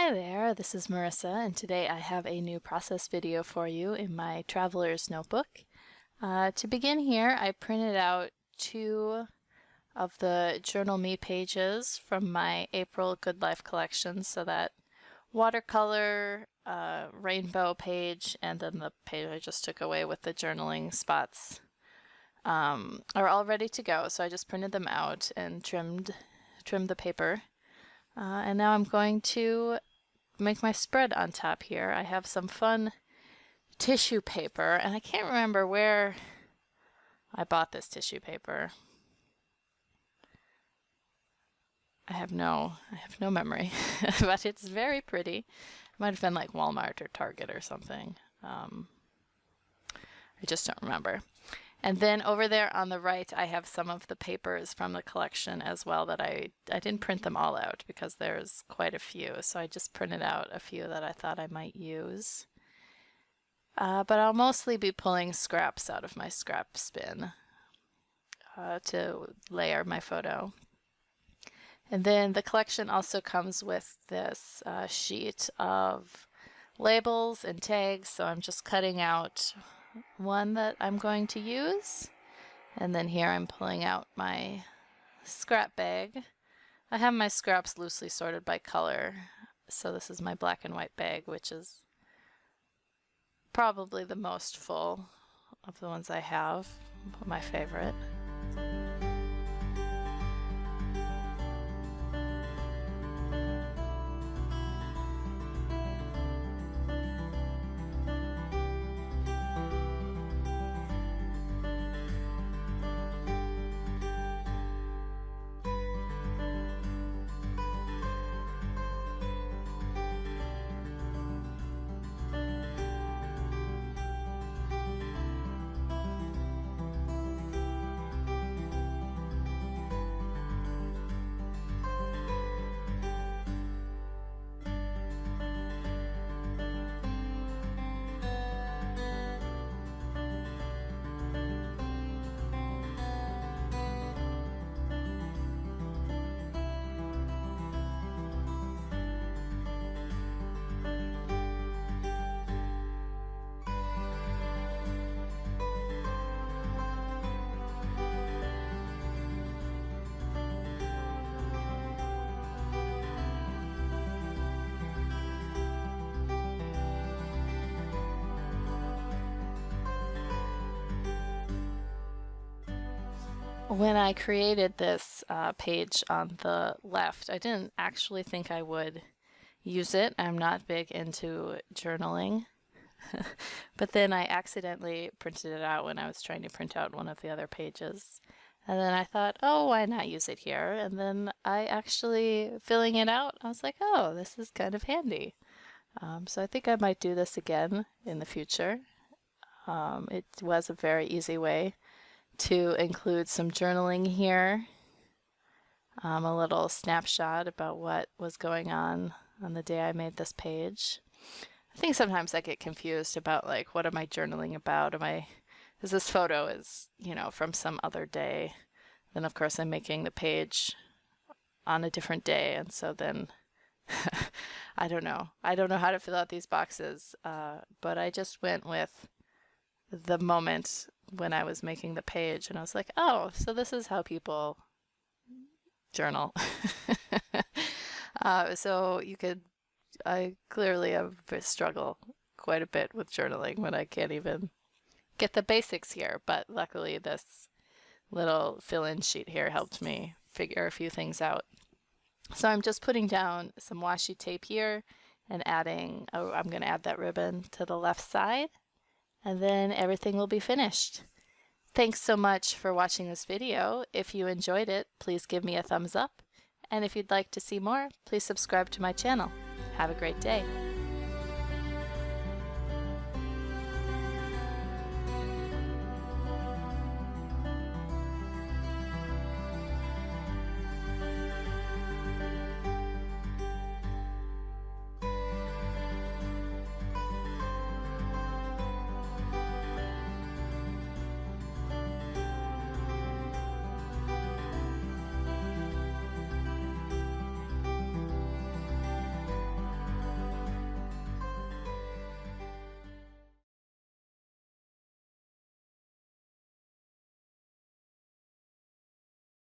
Hi there, this is Marissa, and today I have a new process video for you in my Traveler's Notebook. To begin here, I printed out 2 of the Journal Me pages from my April Good Life collection, so that watercolor, rainbow page, and then the page I just took away with the journaling spots are all ready to go. So I just printed them out and trimmed the paper. And now I'm going to make my spread on top here. I have some fun tissue paper, and I can't remember where I bought this tissue paper. I have no memory, but it's very pretty. It might have been like Walmart or Target or something. I just don't remember. And then over there on the right, I have some of the papers from the collection as well that I didn't print them all out because there's quite a few. So I just printed out a few that I thought I might use. But I'll mostly be pulling scraps out of my scrap bin to layer my photo. And then the collection also comes with this sheet of labels and tags. So I'm just cutting out one that I'm going to use, and then here I'm pulling out my scrap bag. I have my scraps loosely sorted by color, so this is my black and white bag, which is probably the most full of the ones I have, my favorite. When I created this page on the left, I didn't actually think I would use it. I'm not big into journaling. But then I accidentally printed it out when I was trying to print out one of the other pages. And then I thought, oh, why not use it here? And then I actually, filling it out, I was like, oh, this is kind of handy. So I think I might do this again in the future. It was a very easy way to include some journaling here, a little snapshot about what was going on the day I made this page. I think sometimes I get confused about like, what am I journaling about? Because this photo is, from some other day. Then of course I'm making the page on a different day, and so then I don't know how to fill out these boxes, but I just went with the moment when I was making the page, and I was like, oh, so this is how people journal. So I clearly struggle quite a bit with journaling when I can't even get the basics here, but luckily this little fill-in sheet here helped me figure a few things out. So I'm just putting down some washi tape here and adding, I'm going to add that ribbon to the left side, and then everything will be finished. Thanks so much for watching this video. If you enjoyed it, please give me a thumbs up. And if you'd like to see more, please subscribe to my channel. Have a great day.